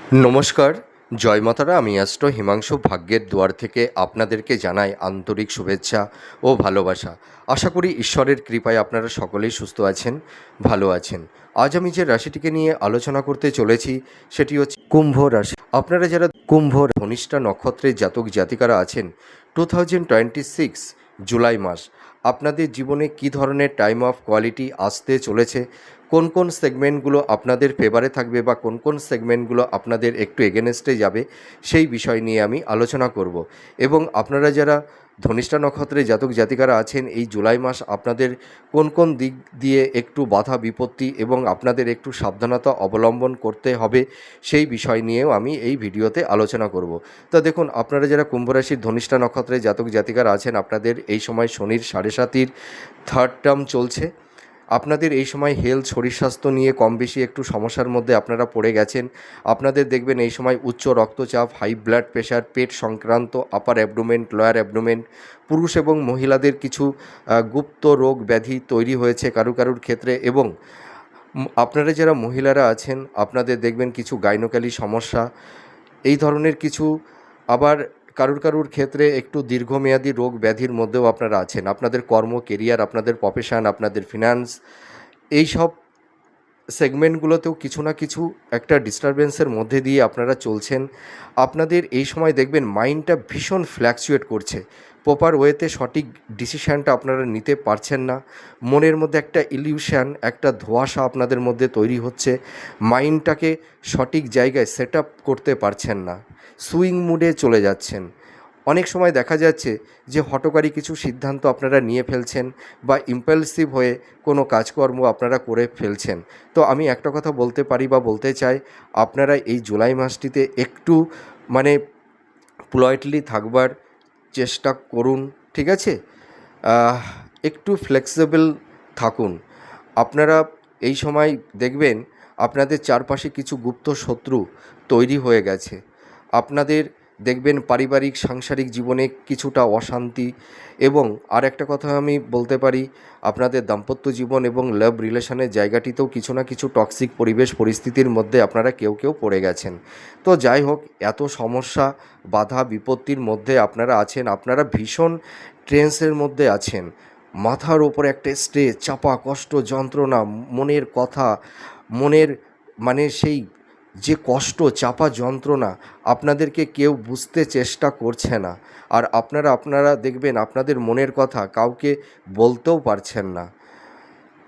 নমস্কার, জয় মাতারা। আমি অ্যাস্ট্রো হিমাংশু ভাগ্যের দুয়ার থেকে আপনাদেরকে জানাই আন্তরিক শুভেচ্ছা ও ভালোবাসা। আশা করি ঈশ্বরের কৃপায় আপনারা সকলেই সুস্থ আছেন, ভালো আছেন। আজ আমি যে রাশিটিকে নিয়ে আলোচনা করতে চলেছি সেটি হচ্ছে কুম্ভ রাশি। আপনারা যারা কুম্ভ ধনিষ্ঠা নক্ষত্রের জাতক জাতিকারা আছেন, 2026 জুলাই মাস আপনাদের জীবনে কী ধরনের টাইম অফ কোয়ালিটি আসতে চলেছে, কোন কোন সেগমেন্টগুলো আপনাদের ফেভারে থাকবে বা কোন কোন সেগমেন্টগুলো আপনাদের একটু এগেনস্টে যাবে, সেই বিষয় নিয়ে আমি আলোচনা করব। এবং আপনারা যারা ধনিষ্ঠা নক্ষত্রে জাতক জাতিকারা আছেন, এই জুলাই মাস আপনাদের কোন কোন দিক দিয়ে একটু বাধা বিপত্তি এবং আপনাদের একটু সাবধানতা অবলম্বন করতে হবে, সেই বিষয় নিয়েও আমি এই ভিডিওতে আলোচনা করব। তা দেখুন, আপনারা যারা কুম্ভ রাশির ধনিষ্ঠা নক্ষত্রে জাতক জাতিকারা আছেন, আপনাদের এই সময় শনির 7.5 থার্ড টার্ম চলছে। আপনাদের এই সময় হেলথ, শরীর স্বাস্থ্য নিয়ে কম বেশি একটু সমস্যার মধ্যে আপনারা পড়ে গেছেন। আপনাদের দেখবেন এই সময় উচ্চ রক্তচাপ, হাই ব্লাড প্রেশার, পেট সংক্রান্ত, আপার অ্যাবডোমেন, লোয়ার অ্যাবডোমেন, পুরুষ এবং মহিলাদের কিছু গুপ্ত রোগ ব্যাধি তৈরি হয়েছে কারুর ক্ষেত্রে। এবং আপনারা যারা মহিলারা আছেন, আপনাদের দেখবেন কিছু গাইনোক্যালি সমস্যা, এই ধরনের কিছু। আবার কারুর ক্ষেত্রে একটু দীর্ঘমেয়াদী রোগ ব্যাধির মধ্যেও আপনারা আছেন। আপনাদের কর্ম, কেরিয়ার, আপনাদের প্রফেশন, আপনাদের ফিনান্স, এই সব সেগমেন্টগুলোতেও কিছু না কিছু একটা ডিস্টারবেন্সের মধ্যে দিয়ে আপনারা চলছেন। আপনাদের এই সময় দেখবেন মাইন্ডটা ভীষণ ফ্ল্যাকচুয়েট করছে, প্রপার ওয়েতে সঠিক ডিসিশানটা আপনারা নিতে পারছেন না। মনের মধ্যে একটা ইলিউশন, একটা ধোঁয়াশা আপনাদের মধ্যে তৈরি হচ্ছে। মাইন্ডটাকে সঠিক জায়গায় সেট আপ করতে পারছেন না, সুইং মুডে চলে যাচ্ছেন। অনেক সময় দেখা যাচ্ছে যে হঠকারী কিছু সিদ্ধান্ত আপনারা নিয়ে ফেলছেন বা ইম্পালসিভ হয়ে কোনো কাজকর্ম আপনারা করে ফেলছেন। তো আমি একটা কথা বলতে পারি বা বলতে চাই, আপনারা এই জুলাই মাসটিতে একটু মানে পোলাইটলি থাকবার চেষ্টা করুন, ঠিক আছে? একটু ফ্লেক্সিবল থাকুন। আপনারা এই সময় দেখবেন আপনাদের চারপাশে কিছু গুপ্ত শত্রু তৈরি হয়ে গেছে। আপনাদের দেখবেন পারিবারিক সাংসারিক জীবনে কিছুটা অশান্তি। এবং আর একটা কথা আমি বলতে পারি, আপনাদের দাম্পত্য জীবন এবং লাভ রিলেশনের জায়গাটিতেও কিছু না কিছু টক্সিক পরিবেশ পরিস্থিতির মধ্যে আপনারা কেউ পড়ে গেছেন। তো যাই হোক, এত সমস্যা, বাধা বিপত্তির মধ্যে আপনারা আছেন, আপনারা ভীষণ ট্রেন্সের মধ্যে আছেন। মাথার ওপর একটা স্ট্রেস, চাপা কষ্ট, যন্ত্রণা, মনের কথা, মনের মানে সেই যে কষ্ট, চাপা যন্ত্রণা, আপনাদেরকে কেউ বুঝতে চেষ্টা করছে না। আর আপনারা দেখবেন আপনাদের মনের কথা কাউকে বলতেও পারছেন না।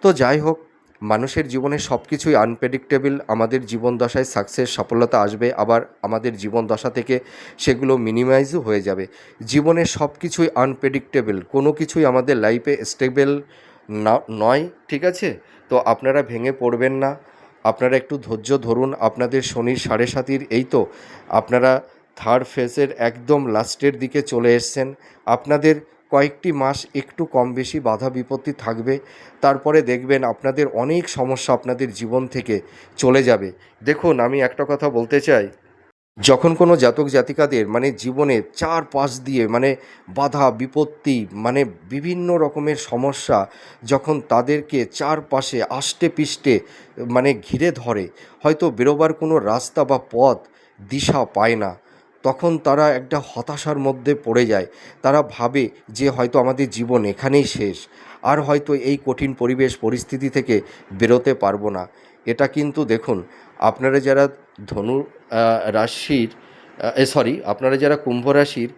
তো যাই হোক, মানুষের জীবনে সব কিছুই আনপ্রেডিক্টেবল। আমাদের জীবন দশায় সাকসেস, সফলতা আসবে, আবার আমাদের জীবন দশা থেকে সেগুলো মিনিমাইজও হয়ে যাবে। জীবনে সব কিছুই আনপ্রেডিক্টেবল, কোনো কিছুই আমাদের লাইফে স্টেবল না নয়, ঠিক আছে? তো আপনারা ভেঙে পড়বেন না, আপনারা একটু ধৈর্য ধরুন। আপনাদের শনির 7.5 এই তো আপনারা থার্ড ফেজের একদম লাস্টের দিকে চলে এসছেন। আপনাদের কয়েকটি মাস একটু কম বেশি বাধা বিপত্তি থাকবে, তারপরে দেখবেন আপনাদের অনেক সমস্যা আপনাদের জীবন থেকে চলে যাবে। দেখুন, আমি একটা কথা বলতে চাই, যখন কোনো জাতক জাতিকাদের মানে জীবনে চারপাশ দিয়ে মানে বাধা বিপত্তি, মানে বিভিন্ন রকমের সমস্যা যখন তাদেরকে চারপাশে আষ্টে পিষ্টে মানে ঘিরে ধরে, হয়তো বেরোবার কোনো রাস্তা বা পথ দিশা পায় না, তখন তারা একটা হতাশার মধ্যে পড়ে যায়। তারা ভাবে যে হয়তো আমাদের জীবন এখানেই শেষ, আর হয়তো এই কঠিন পরিবেশ পরিস্থিতি থেকে বেরোতে পারবো না। এটা কিন্তু দেখুন, আপনারা যারা ধনু রাশির আপনারা যারা কুম্ভ রাশির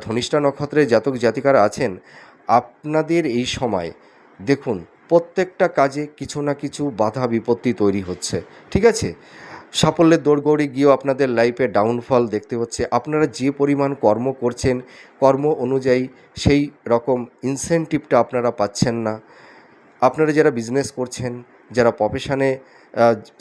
ধনিষ্ঠা নক্ষত্রের জাতক জাতিকারা আছেন, আপনাদের এই সময় দেখুন প্রত্যেকটা কাজে কিছু না কিছু বাধা বিপত্তি তৈরি হচ্ছে, ঠিক আছে? সাফল্যের দৌড়গৌড়ি গিয়েও আপনাদের লাইফে ডাউনফল দেখতে হচ্ছে। আপনারা যে পরিমাণ কর্ম করছেন, কর্ম অনুযায়ী সেই রকম ইনসেনটিভটা আপনারা পাচ্ছেন না। আপনারা যারা বিজনেস করছেন, যারা প্রফেশনে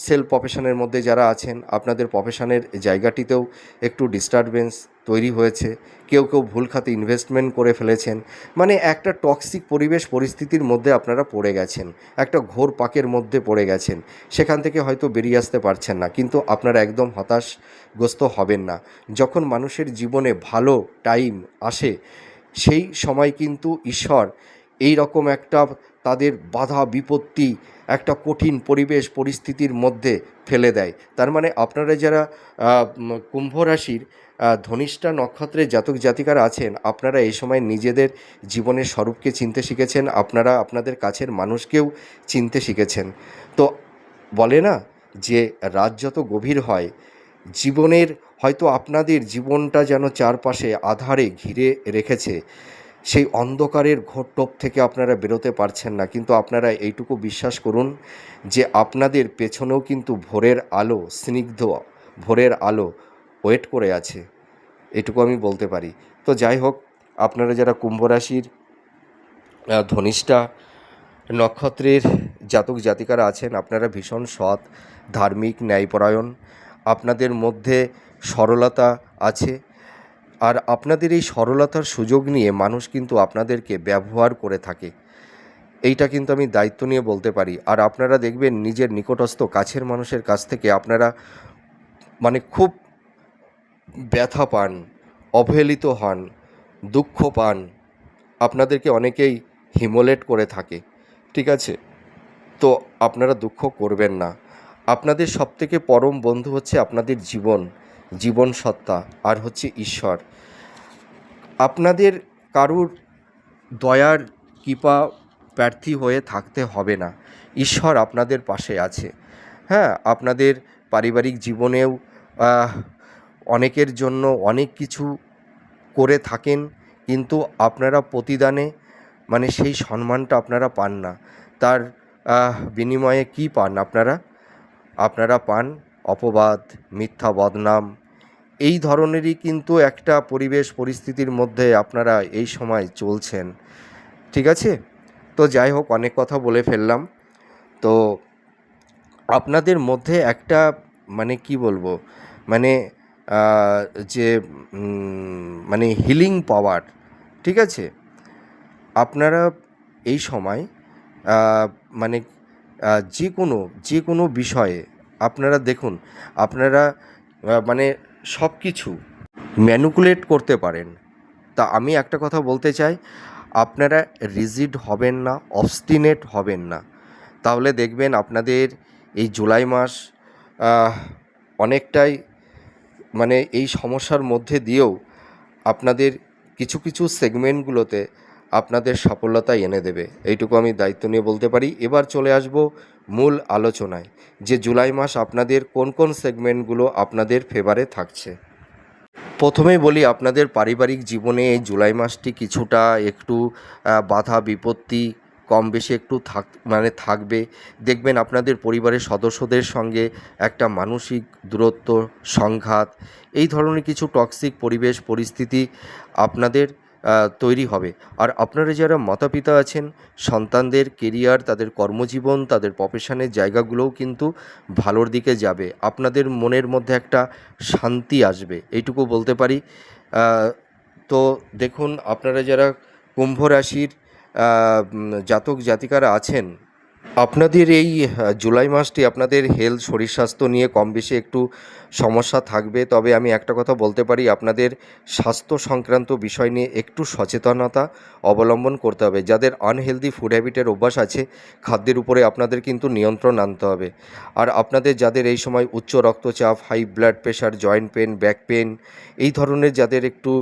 সেলফ প্রফেশনের মধ্যে যারা আছেন, আপনাদের প্রফেশনের জায়গাটিতেও একটু ডিস্টারবেন্স তৈরি হয়েছে। কেউ ভুল খাতে ইনভেস্টমেন্ট করে ফেলেছেন। মানে একটা টক্সিক পরিবেশ পরিস্থিতির মধ্যে আপনারা পড়ে গেছেন, একটা ঘোর পাকের মধ্যে পড়ে গেছেন। সেখান থেকে হয়তো বেরিয়ে আসতে পারছেন না, কিন্তু আপনারা একদম হতাশগ্রস্ত হবেন না। যখন মানুষের জীবনে ভালো টাইম আসে, সেই সময় কিন্তু ঈশ্বর এই রকম একটা তাদের বাধা বিপত্তি একটা কঠিন পরিবেশ পরিস্থিতির মধ্যে ফেলে দেয়। তার মানে আপনারা যারা কুম্ভ রাশির ধনিষ্ঠা নক্ষত্রের জাতক জাতিকারা আছেন, আপনারা এই সময় নিজেদের জীবনের স্বরূপকে চিনতে শিখেছেন, আপনারা আপনাদের কাছের মানুষকেও চিনতে শিখেছেন। তো বলে না যে রাত যত গভীর হয়, জীবনের হয়তো আপনাদের জীবনটা যেন চারপাশে আঁধারে ঘিরে রেখেছে, সেই অন্ধকারের ঘোর টোপ থেকে আপনারা বেরোতে পারছেন না, কিন্তু আপনারা এইটুকু বিশ্বাস করুন যে আপনাদের পেছনেও কিন্তু ভোরের আলো, স্নিগ্ধ ভোরের আলো ওয়েট করে আছে, এটুকু আমি বলতে পারি। তো যাই হোক, আপনারা যারা কুম্ভ রাশির ধনিষ্ঠা নক্ষত্রের জাতক জাতিকারা আছেন, আপনারা ভীষণ সৎ, ধার্মিক, ন্যায়পরায়ণ, আপনাদের মধ্যে সরলতা আছে। আর আপনাদের এই সরলতার সুযোগ নিয়ে মানুষ কিন্তু আপনাদেরকে ব্যবহার করে থাকে, এইটা কিন্তু আমি দায়িত্ব নিয়ে বলতে পারি। আর আপনারা দেখবেন নিজের নিকটস্থ কাছের মানুষের কাছ থেকে আপনারা মানে খুব ব্যথা পান, অবহেলিত হন, দুঃখ পান, আপনাদেরকে অনেকেই হিমোলেট করে থাকে, ঠিক আছে? তো আপনারা দুঃখ করবেন না। আপনাদের সবথেকে পরম বন্ধু হচ্ছে আপনাদের জীবন সত্তা, আর হচ্ছে ঈশ্বর। আপনাদের কারুর দয়ার কৃপা প্রার্থী হয়ে থাকতে হবে না, ঈশ্বর আপনাদের পাশে আছে। হ্যাঁ, আপনাদের পারিবারিক জীবনেও অনেকের জন্য অনেক কিছু করে থাকেন, কিন্তু আপনারা প্রতিদানে মানে সেই সম্মানটা আপনারা পান না। তার বিনিময়ে কী পান আপনারা পান অপবাদ, মিথ্যা বদনাম, এই ধরনেরই কিন্তু একটা পরিবেশ পরিস্থিতির মধ্যে আপনারা এই সময় চলছেন, ঠিক আছে? তো যাই হোক, অনেক কথা বলে ফেললাম। তো আপনাদের মধ্যে একটা মানে কি বলবো, মানে যে মানে হিলিং পাওয়ার, ঠিক আছে? আপনারা এই সময় মানে যে কোনো বিষয়ে আপনারা দেখুন, আপনারা মানে সব কিছু ম্যানিপুলেট করতে পারেন। তা আমি একটা কথা বলতে চাই, আপনারা রিজিড হবেন না, অবস্টিনেট হবেন না, তাহলে দেখবেন আপনাদের এই জুলাই মাস অনেকটাই মানে এই সমস্যার মধ্যে দিয়েও আপনাদের কিছু সেগমেন্টগুলোতে আপনাদের সফলতা এনে দেবে, এইটুকু আমি দায়িত্ব নিয়ে বলতে পারি। এবার চলে আসব মূল আলোচনায়, যে জুলাই মাস আপনাদের কোন কোন সেগমেন্টগুলো আপনাদের ফেভারে থাকছে। প্রথমেই বলি, আপনাদের পারিবারিক জীবনে এই জুলাই মাসটি কিছুটা একটু বাধা বিপত্তি কম বেশি একটু থাকবে। দেখবেন আপনাদের পরিবারের সদস্যদের সঙ্গে একটা মানসিক দূরত্ব, সংঘাত, এই ধরনের কিছু টক্সিক পরিবেশ পরিস্থিতি আপনাদের তৈরি হবে। আর আপনারা যারা মাতা পিতা আছেন, সন্তানদের কেরিয়ার, তাদের কর্মজীবন, তাদের প্রফেশনের জায়গাগুলোও কিন্তু ভালোর দিকে যাবে। আপনাদের মনের মধ্যে একটা শান্তি আসবে, এইটুকু বলতে পারি। তো দেখুন, আপনারা যারা কুম্ভ রাশির জাতক জাতিকারা আছেন, আপনাদের এই জুলাই মাসটি আপনাদের হেলথ, শরীর স্বাস্থ্য নিয়ে কম বেশি একটু সমস্যা থাকবে। তবে আমি একটা কথা বলতে পারি, আপনাদের স্বাস্থ্য সংক্রান্ত বিষয় নিয়ে একটু সচেতনতা অবলম্বন করতে হবে। যাদের আনহেলদি ফুড হ্যাবিটের অভ্যাস আছে, খাদ্যের উপরে আপনাদের কিন্তু নিয়ন্ত্রণ আনতে হবে। আর আপনাদের যাদের এই সময় উচ্চ রক্তচাপ, high blood pressure, joint pain, back pain, এই ধরনের যাদের একটু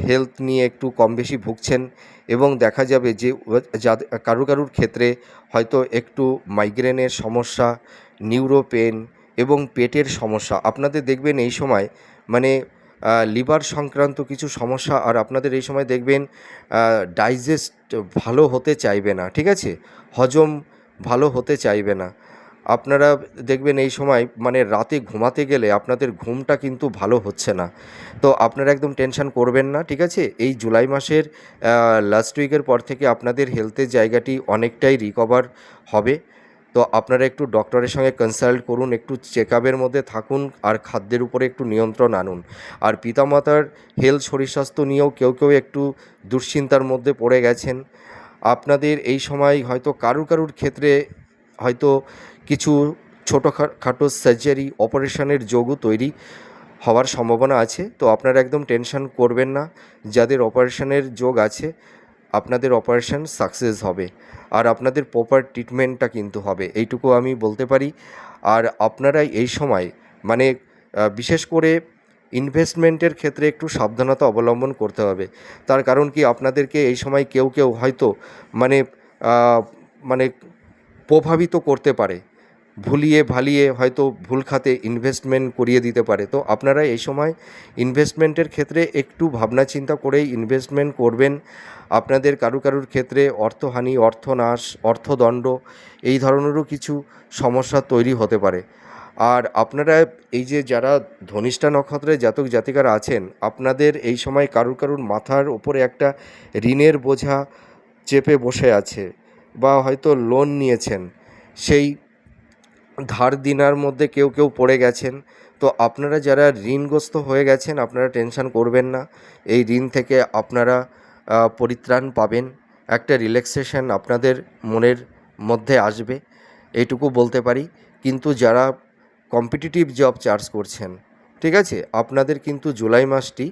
হেলথ নিয়ে একটু কম বেশি ভুগছেন, এবং দেখা যাবে যে কারুর ক্ষেত্রে হয়তো একটু মাইগ্রেনের সমস্যা, নিউরো পেন এবং পেটের সমস্যা, আপনাদের দেখবেন এই সময় মানে লিভার সংক্রান্ত কিছু সমস্যা, আর আপনাদের এই সময় দেখবেন ডাইজেস্ট ভালো হতে চাইবে না, ঠিক আছে? হজম ভালো হতে চাইবে না। আপনারা দেখবেন এই সময় মানে রাতে ঘুমাতে গেলে আপনাদের ঘুমটা কিন্তু ভালো হচ্ছে না। তো আপনারা একদম টেনশন করবেন না, ঠিক আছে? এই জুলাই মাসের লাস্ট উইকের পর থেকে আপনাদের হেলথের জায়গাটি অনেকটাই রিকভার হবে। তো আপনারা একটু ডক্টরের সঙ্গে কনসাল্ট করুন, একটু চেক আপের মধ্যে থাকুন, আর খাদ্যের উপরে একটু নিয়ন্ত্রণ আনুন। আর পিতামাতার হেলথ, শরীর স্বাস্থ্য নিয়েও কেউ একটু দুশ্চিন্তার মধ্যে পড়ে গেছেন। আপনাদের এই সময় হয়তো কারুর ক্ষেত্রে হয়তো কিছু ছোটোখাটো সার্জারি, অপারেশনের যোগও তৈরি হওয়ার সম্ভাবনা আছে। তো আপনারা একদম টেনশন করবেন না, যাদের অপারেশনের যোগ আছে আপনাদের অপারেশন সাকসেস হবে, আর আপনাদের প্রপার ট্রিটমেন্টটা কিন্তু হবে, এইটুকু আমি বলতে পারি। আর আপনারা এই সময় মানে বিশেষ করে ইনভেস্টমেন্টের ক্ষেত্রে একটু সাবধানতা অবলম্বন করতে হবে। তার কারণ কি, আপনাদেরকে এই সময় কেউ কেউ হয়তো মানে আহ, মানে প্রভাবিত করতে পারে, ভুলিয়ে ভালিয়ে হয়তো ভুল খাতে ইনভেস্টমেন্ট করিয়ে দিতে পারে। তো আপনারা এই সময় ইনভেস্টমেন্টের ক্ষেত্রে একটু ভাবনা চিন্তা করেই ইনভেস্টমেন্ট করবেন। আপনাদের কারুর ক্ষেত্রে অর্থহানি, অর্থনাশ, অর্থদণ্ড এই ধরনেরও কিছু সমস্যা তৈরি হতে পারে। আর আপনারা এই যে যারা ধনিষ্ঠা নক্ষত্রের জাতক জাতিকারা আছেন, আপনাদের এই সময় কারুর মাথার ওপরে একটা ঋণের বোঝা চেপে বসে আছে, বা হয়তো লোন নিয়েছেন, সেই ধার দেনার মধ্যে কেউ পড়ে গেছেন। তো আপনারা যারা ঋণগ্রস্ত হয়ে গেছেন, আপনারা টেনশন করবেন না। এই ঋণ থেকে আপনারা পরিত্রাণ পাবেন, একটা রিল্যাক্সেশন আপনাদের মনের মধ্যে আসবে, এইটুকু বলতে পারি। কিন্তু যারা কম্পিটিটিভ জব চার্জ করছেন, ঠিক আছে, আপনাদের কিন্তু জুলাই মাসটি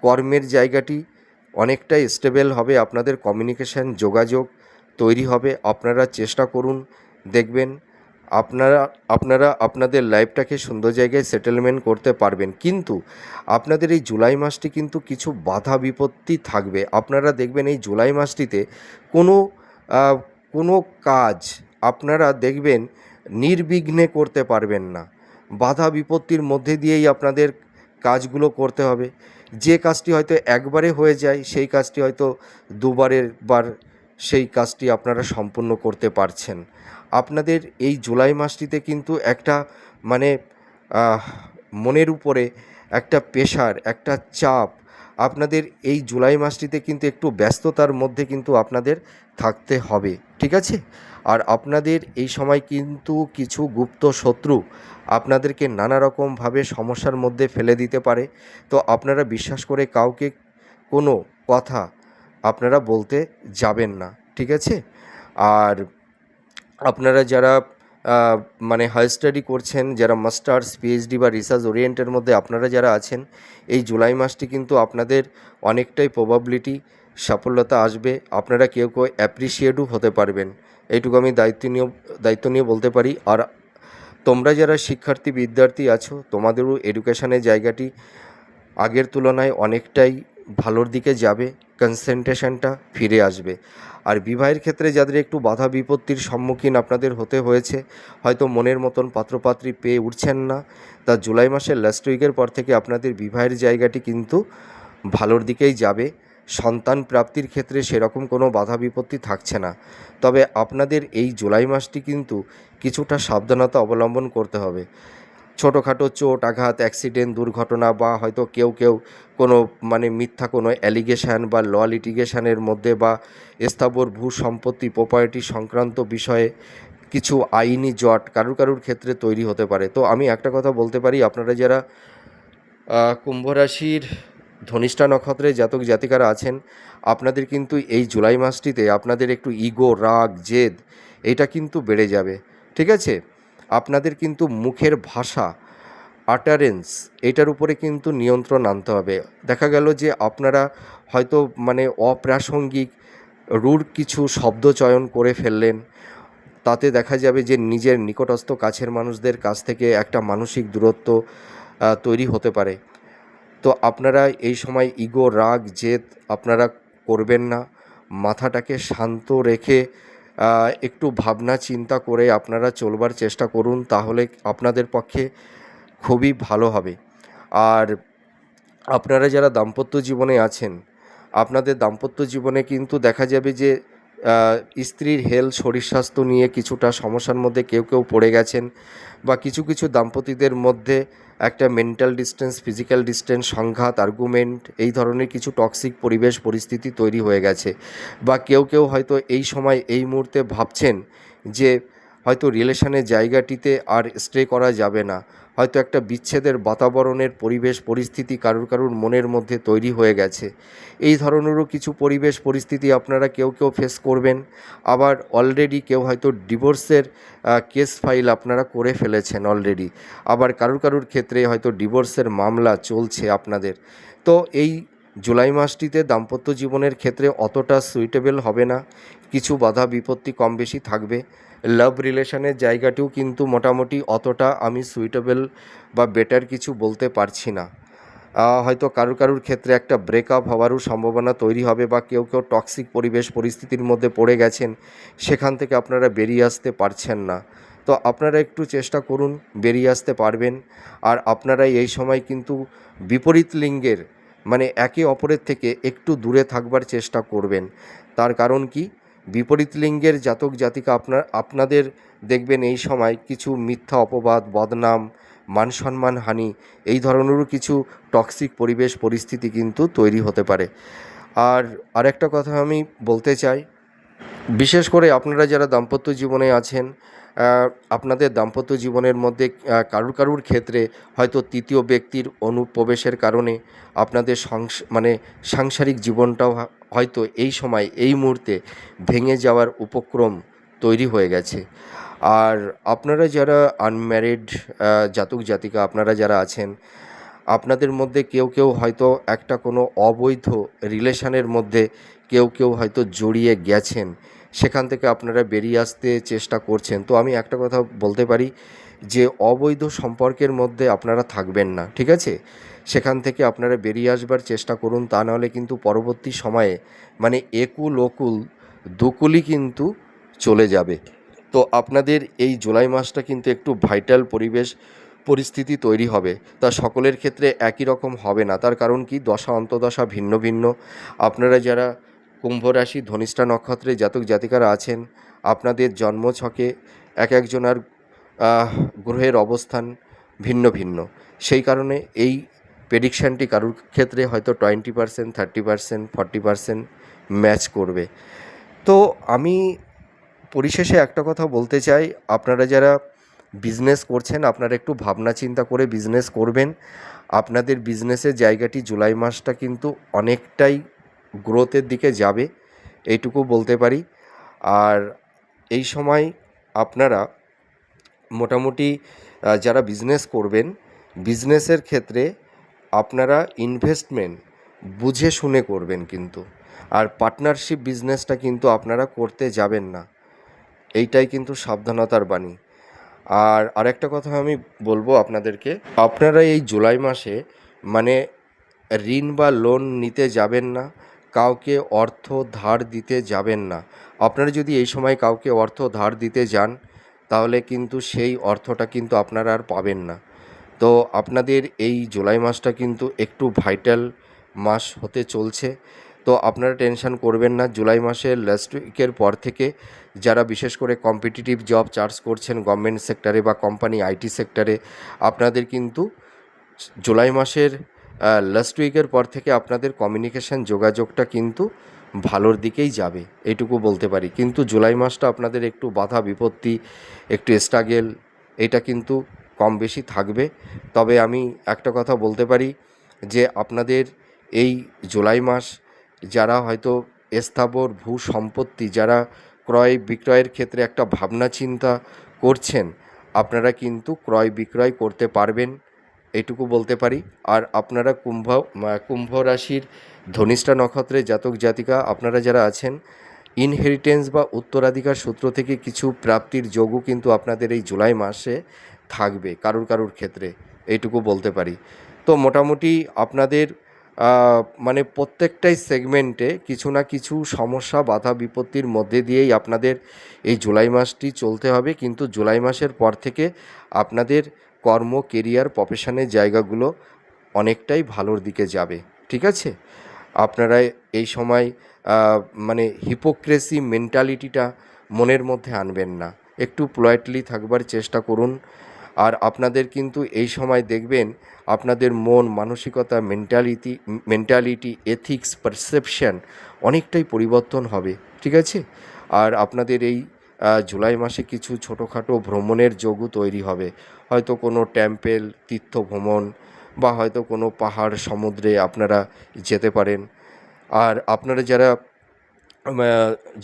কর্মের জায়গাটি অনেকটাই স্টেবল হবে। আপনাদের কমিউনিকেশন, যোগাযোগ তৈরি হবে। আপনারা চেষ্টা করুন, দেখবেন আপনারা আপনারা আপনাদের লাইফটাকে সুন্দর জায়গায় সেটেলমেন্ট করতে পারবেন। কিন্তু আপনাদের এই জুলাই মাসটি কিন্তু কিছু বাধা বিপত্তি থাকবে। আপনারা দেখবেন এই জুলাই মাসটিতে কোনো আহ, কোনো কাজ আপনারা দেখবেন নির্বিঘ্নে করতে পারবেন না। বাধা বিপত্তির মধ্যে দিয়েই আপনাদের কাজগুলো করতে হবে। যে কাজটি হয়তো একবারে হয়ে যায়, সেই কাজটি হয়তো দুবারের বার সেই কাজটি আপনারা সম্পূর্ণ করতে পারছেন। আপনাদের এই জুলাই মাসটিতে কিন্তু একটা মানে আহ, মনের উপরে একটা প্রেশার, একটা চাপ, আপনাদের এই জুলাই মাসটিতে কিন্তু একটু ব্যস্ততার মধ্যে কিন্তু আপনাদের থাকতে হবে, ঠিক আছে। আর আপনাদের এই সময় কিন্তু কিছু গুপ্ত শত্রু আপনাদেরকে নানা রকমভাবে সমস্যার মধ্যে ফেলে দিতে পারে। তো আপনারা বিশ্বাস করে কাউকে কোনো কথা আপনারা বলতে যাবেন না, ঠিক আছে। আর আপনারা যারা মানে হায়ার স্টাডি করছেন, যারা মাস্টার্স, পিএইচডি বা রিসার্চ ওরিয়েন্টের মধ্যে আপনারা যারা আছেন, এই জুলাই মাসটি কিন্তু আপনাদের অনেকটাই প্রবাবিলিটি সাফল্যতা আসবে। আপনারা কেউ অ্যাপ্রিসিয়েটও হতে পারবেন, এইটুকু আমি দায়িত্ব নিয়ে বলতে পারি। আর তোমরা যারা শিক্ষার্থী বিদ্যার্থী আছো, তোমাদেরও এডুকেশনের জায়গাটি আগের তুলনায় অনেকটাই ভালোর দিকে যাবে, কনসেন্ট্রেশনটা ফিরে আসবে। আর বিবাহের ক্ষেত্রে যাদের একটু বাধা বিপত্তির সম্মুখীন আপনাদের হতে হয়েছে, হয়তো মনের মতন পাত্রপাত্রী পেয়ে উঠছেন না, তা জুলাই মাসের লাস্ট উইকের পর থেকে আপনাদের বিবাহের জায়গাটি কিন্তু ভালোর দিকেই যাবে। সন্তান প্রাপ্তির ক্ষেত্রে সেরকম কোনো বাধা বিপত্তি থাকছে না। তবে আপনাদের এই জুলাই মাসটি কিন্তু কিছুটা সাবধানতা অবলম্বন করতে হবে। ছোটোখাটো চোট আঘাত, অ্যাক্সিডেন্ট, দুর্ঘটনা, বা হয়তো কেউ কোনো মানে মিথ্যা কোনো অ্যালিগেশান বা ল লিটিগেশনের মধ্যে, বা স্থাবর ভূ সম্পত্তি প্রপার্টি সংক্রান্ত বিষয়ে কিছু আইনি জট কারুর ক্ষেত্রে তৈরি হতে পারে। তো আমি একটা কথা বলতে পারি, আপনারা যারা কুম্ভ রাশির ধনিষ্ঠা নক্ষত্রের জাতক জাতিকারা আছেন, আপনাদের কিন্তু এই জুলাই মাসটিতে আপনাদের একটু ইগো, রাগ, জেদ এটা কিন্তু বেড়ে যাবে, ঠিক আছে। আপনাদের কিন্তু মুখের ভাষা, আটারেন্স, এটার উপরে কিন্তু নিয়ন্ত্রণ আনতে হবে। দেখা গেল যে আপনারা হয়তো মানে অপ্রাসঙ্গিক রূঢ় কিছু শব্দ চয়ন করে ফেললেন, তাতে দেখা যাবে যে নিজের নিকটস্থ কাছের মানুষদের কাছ থেকে একটা মানসিক দূরত্ব তৈরি হতে পারে। তো আপনারা এই সময় ইগো, রাগ, জেদ আপনারা করবেন না। মাথাটাকে শান্ত রেখে একটু ভাবনা চিন্তা করে আপনারা চলবার চেষ্টা করুন, তাহলে আপনাদের পক্ষে খুবই ভালো হবে। আর আপনারা যারা দাম্পত্য জীবনে আছেন, আপনাদের দাম্পত্য জীবনে কিন্তু দেখা যাবে যে স্ত্রীর হেলথ, শরীর স্বাস্থ্য নিয়ে কিছুটা সমস্যার মধ্যে কেউ পড়ে গেছেন, বা কিছু দাম্পতিদের মধ্যে একটা মেন্টাল ডিস্টেন্স, ফিজিক্যাল ডিস্টেন্স, সংঘাত, আর্গুমেন্ট, এই ধরনের কিছু টক্সিক পরিবেশ পরিস্থিতি তৈরি হয়ে গেছে। বা কেউ হয়তো এই সময় এই মুহূর্তে ভাবছেন যে হয়তো রিলেশনের জায়গাটিতে আর স্টে করা যাবে না, হয়তো একটা বিচ্ছেদের বাতাবরণের পরিবেশ পরিস্থিতি কারুর মনের মধ্যে তৈরি হয়ে গেছে। এই ধরনেরও কিছু পরিবেশ পরিস্থিতি আপনারা কেউ ফেস করবেন। আবার অলরেডি কেউ হয়তো ডিভোর্সের কেস ফাইল আপনারা করে ফেলেছেন অলরেডি। আবার কারুর ক্ষেত্রে হয়তো ডিভোর্সের মামলা চলছে আপনাদের। তো এই জুলাই মাসটিতে দাম্পত্য জীবনের ক্ষেত্রে অতটা সুইটেবল হবে না, কিছু বাধা বিপত্তি কম বেশি থাকবে। লাভ রিলেশনের জায়গাটিও কিন্তু মোটামুটি অতটা আমি সুইটেবল বা বেটার কিছু বলতে পারছি না। হয়তো কারুর ক্ষেত্রে একটা ব্রেকআপ হওয়ারও সম্ভাবনা তৈরি হবে, বা কেউ টক্সিক পরিবেশ পরিস্থিতির মধ্যে পড়ে গেছেন, সেখান থেকে আপনারা বেরিয়ে আসতে পারছেন না। তো আপনারা একটু চেষ্টা করুন, বেরিয়ে আসতে পারবেন। আর আপনারা এই সময় কিন্তু বিপরীত লিঙ্গের মানে একে অপরের থেকে একটু দূরে থাকবার চেষ্টা করবেন। তার কারণ কি, বিপরীত লিঙ্গের জাতক জাতিকা আপনাদের দেখবেন এই সময় কিছু মিথ্যা অপবাদ, বদনাম, মান সম্মান হানি, এই ধরনেরও কিছু টক্সিক পরিবেশ পরিস্থিতি কিন্তু তৈরি হতে পারে। আর আরেকটা কথা আমি বলতে চাই, বিশেষ করে আপনারা যারা দাম্পত্য জীবনে আছেন, আপনাদের দাম্পত্য জীবনের মধ্যে কারুর ক্ষেত্রে হয়তো তৃতীয় ব্যক্তির অনুপ্রবেশের কারণে আপনাদের সাংসারিক জীবনটাও হয়তো এই সময় এই মুহূর্তে ভেঙে যাওয়ার উপক্রম তৈরি হয়ে গেছে। আর আপনারা যারা আনম্যারিড জাতক জাতিকা আপনারা যারা আছেন, আপনাদের মধ্যে কেউ হয়তো একটা কোনো অবৈধ রিলেশনের মধ্যে কেউ হয়তো জড়িয়ে গেছেন, সেখান থেকে আপনারা বেরিয়ে আসতে চেষ্টা করছেন। তো আমি একটা কথা বলতে পারি যে অবৈধ সম্পর্কের মধ্যে আপনারা থাকবেন না, ঠিক আছে? সেখান থেকে আপনারা বেরিয়ে আসবার চেষ্টা করুন, তা নাহলে কিন্তু পরবর্তী সময়ে একুল ওকুল দুকুলই কিন্তু চলে যাবে। তো আপনাদের এই জুলাই মাসটা কিন্তু একটু ভাইটাল পরিস্থিতি তৈরি হবে। তা সকলের ক্ষেত্রে একই রকম হবে না, তার কারণ কি, দশা অন্তদশা ভিন্ন ভিন্ন। আপনারা যারা কুম্ভ রাশি ধনিষ্ঠা নক্ষত্রে জাতক জাতিকারা আছেন, আপনাদের জন্মছকে একজনার গ্রহের অবস্থান ভিন্ন ভিন্ন। সেই কারণে এই প্রেডিকশানটি কারুর ক্ষেত্রে হয়তো 20%, 30%, 40% ম্যাচ করবে। তো আমি পরিশেষে একটা কথা বলতে চাই, আপনারা যারা বিজনেস করছেন, আপনারা একটু ভাবনা চিন্তা করে বিজনেস করবেন। আপনাদের বিজনেসের জায়গাটি জুলাই মাসটা কিন্তু অনেকটাই গ্রোথের দিকে যাবে, এইটুকু বলতে পারি। আর এই সময় আপনারা মোটামুটি যারা বিজনেস করবেন, বিজনেসের ক্ষেত্রে আপনারা ইনভেস্টমেন্ট বুঝে শুনে করবেন কিন্তু। আর পার্টনারশিপ বিজনেসটা কিন্তু আপনারা করতে যাবেন না, এইটাই কিন্তু সাবধানতার বাণী। আর আরেকটা কথা আমি বলবো আপনাদেরকে, আপনারা এই জুলাই মাসে মানে ঋণ বা লোন নিতে যাবেন না, কাউকে অর্থ ধার দিতে যাবেন না। আপনারা যদি এই সময় কাউকে অর্থ ধার দিতে যান, তাহলে কিন্তু সেই অর্থটা কিন্তু আপনারা আর পাবেন না। তো আপনাদের এই জুলাই মাসটা কিন্তু একটু ভাইটাল মাস হতে চলছে। তো আপনারা টেনশন করবেন না, জুলাই মাসের লাস্ট উইকের পর থেকে যারা বিশেষ করে কম্পিটিটিভ জব চার্জ করছেন গভর্নমেন্ট সেক্টরে বা কোম্পানি আইটি সেক্টরে, আপনাদের কিন্তু জুলাই মাসের লাস্ট উইকের পর থেকে আপনাদের কমিউনিকেশান যোগাযোগটা কিন্তু ভালোর দিকেই যাবে, এইটুকু বলতে পারি। কিন্তু জুলাই মাসটা আপনাদের একটু বাধা বিপত্তি, একটু স্ট্রাগেল, এটা কিন্তু কম বেশি থাকবে। তবে আমি একটা কথা বলতে পারি যে আপনাদের এই জুলাই মাস যারা হয়তো স্থাবর ভূ সম্পত্তি যারা ক্রয় বিক্রয়ের ক্ষেত্রে একটা ভাবনা চিন্তা করছেন, আপনারা কিন্তু ক্রয় বিক্রয় করতে পারবেন, এইটুকু বলতে পারি। আর আপনারা কুম্ভ রাশির ধনিষ্ঠা নক্ষত্রের জাতক জাতিকা আপনারা যারা আছেন, ইনহেরিটেন্স বা উত্তরাধিকার সূত্র থেকে কিছু প্রাপ্তির যোগও কিন্তু আপনাদের এই জুলাই মাসে থাকবে কারুর ক্ষেত্রে, এইটুকু বলতে পারি। তো মোটামুটি আপনাদের প্রত্যেকটাই সেগমেন্টে কিছু না কিছু সমস্যা বাধা বিপত্তির মধ্যে দিয়েই আপনাদের এই জুলাই মাসটি চলতে হবে। কিন্তু জুলাই মাসের পর থেকে আপনাদের কর্ম, কেরিয়ার, প্রফেশনের জায়গাগুলো অনেকটাই ভালোর দিকে যাবে, ঠিক আছে? আপনারা এই সময় হিপোক্রেসি মেন্টালিটিটা মনের মধ্যে আনবেন না, একটু পোলাইটলি থাকবার চেষ্টা করুন। আর আপনাদের কিন্তু এই সময় দেখবেন আপনাদের মন মানসিকতা মেন্টালিটি এথিক্স পারসেপশন অনেকটাই পরিবর্তন হবে, ঠিক আছে? আর আপনাদের এই জুলাই মাসে কিছু ছোটোখাটো ভ্রমণের যোগও তৈরি হবে, হয়তো কোনো টেম্পেল তীর্থ ভ্রমণ বা হয়তো কোনো পাহাড় সমুদ্রে আপনারা যেতে পারেন। আর আপনারা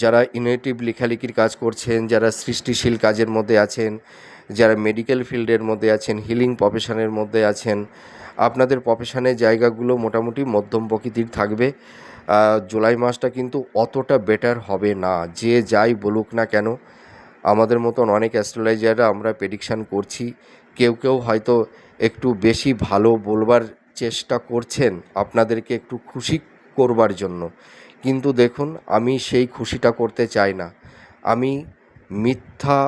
যারা ইনোভেটিভ লেখালেখির কাজ করছেন, যারা সৃষ্টিশীল কাজের মধ্যে আছেন, যারা মেডিকেল ফিল্ডের মধ্যে আছেন, হিলিং প্রফেশনের মধ্যে আছেন, আপনাদের প্রফেশনের জায়গাগুলো মোটামুটি মধ্যম প্রকৃতির থাকবে। জুলাই মাসটা কিন্তু অতটা বেটার হবে না, যে যাই বলুক না কেন। আমাদের মতন অনেক অ্যাস্ট্রোলজাররা আমরা প্রেডিকশান করছি, কেউ কেউ হয়তো একটু বেশি ভালো বলবার চেষ্টা করছেন আপনাদেরকে একটু খুশি করবার জন্য, কিন্তু দেখুন আমি সেই খুশিটা করতে চাই না। আমি মিথ্যা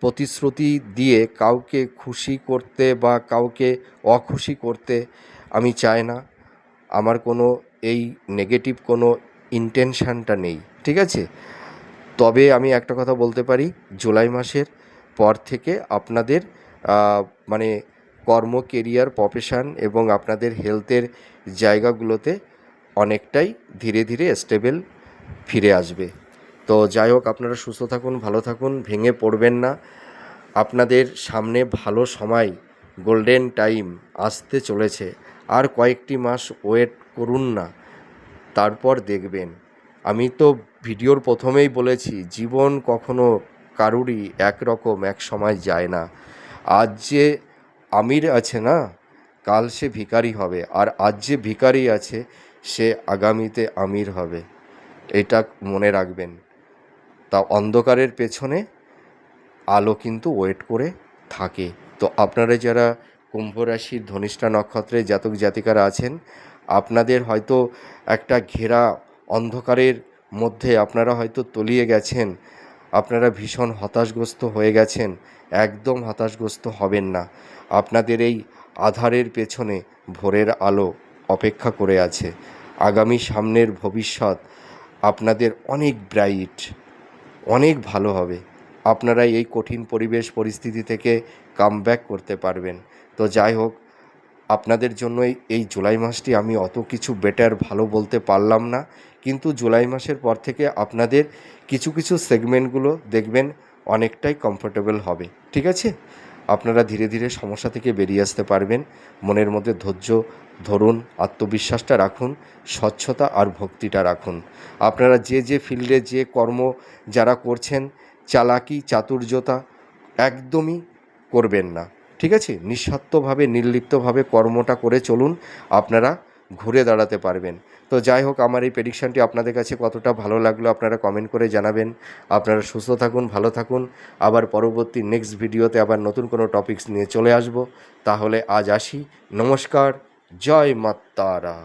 প্রতিশ্রুতি দিয়ে কাউকে খুশি করতে বা কাউকে অখুশি করতে আমি চাই না। আমার কোনো এই নেগেটিভ কোনো ইন্টেনশানটা নেই, ঠিক আছে? তবে আমি একটা কথা বলতে পারি, জুলাই মাসের পর থেকে আপনাদের মানে কর্ম, কেরিয়ার, প্রফেশন এবং আপনাদের হেলথের জায়গাগুলোতে অনেকটাই ধীরে ধীরে স্টেবল ফিরে আসবে। তো যাই হোক, আপনারা সুস্থ থাকুন, ভালো থাকুন, ভেঙে পড়বেন না। আপনাদের সামনে ভালো সময়, গোল্ডেন টাইম আসতে চলেছে। আর কয়েকটি মাস ওয়েট করুন না, তারপর দেখবেন। আমি তো ভিডিওর প্রথমেই বলেছি, জীবন কখনো কারুরই একরকম এক সময় যায় না। আজ যে আমির আছে না, কাল সে ভিখারি হবে, আর আজ যে ভিখারি আছে সে আগামীতে আমির হবে, এটা মনে রাখবেন। তা অন্ধকারের পেছনে আলো কিন্তু ওয়েট করে থাকে। তো আপনারা যারা কুম্ভ রাশির ধনিষ্ঠা নক্ষত্রের জাতক জাতিকারা আছেন, আপনাদের হয়তো একটা ঘেরা অন্ধকারের মধ্যে আপনারা হয়তো তলিয়ে গেছেন, আপনারা ভীষণ হতাশগ্রস্ত হয়ে গেছেন। একদম হতাশগ্রস্ত হবেন না। আপনাদের এই আধারের পেছনে ভোরের আলো অপেক্ষা করে আছে। আগামী সামনের ভবিষ্যৎ আপনাদের অনেক ব্রাইট, অনেক ভালো হবে। আপনারা এই কঠিন পরিবেশ পরিস্থিতি থেকে কামব্যাক করতে পারবেন। তো যাই হোক, আপনাদের জন্য এই জুলাই মাসটি আমি অত কিছু বেটার ভালো বলতে পারলাম না, কিন্তু জুলাই মাসের পর থেকে আপনাদের কিছু কিছু সেগমেন্টগুলো দেখবেন অনেকটাই কমফোর্টেবল হবে, ঠিক আছে? আপনারা ধীরে ধীরে সমস্যা থেকে বেরিয়ে আসতে পারবেন। মনের মধ্যে ধৈর্য ধরুন, আত্মবিশ্বাসটা রাখুন, স্বচ্ছতা আর ভক্তিটা রাখুন। আপনারা যে যে ফিল্ডে যে কর্ম যারা করছেন, চালাকি চাতুর্যতা একদমই করবেন না, ঠিক আছে? নিঃস্বার্থভাবে নির্লিপ্তভাবে কর্মটা করে চলুন, আপনারা ঘুরে দাঁড়াতে পারবেন। তো যাই হোক, আমার এই প্রেডিকশানটি আপনাদের কাছে কতটা ভালো লাগলো আপনারা কমেন্ট করে জানাবেন। আপনারা সুস্থ থাকুন, ভালো থাকুন। আবার পরবর্তী নেক্সট ভিডিওতে আবার নতুন কোনো টপিকস নিয়ে চলে আসব। তাহলে আজ আসি, নমস্কার, জয় মা তারা।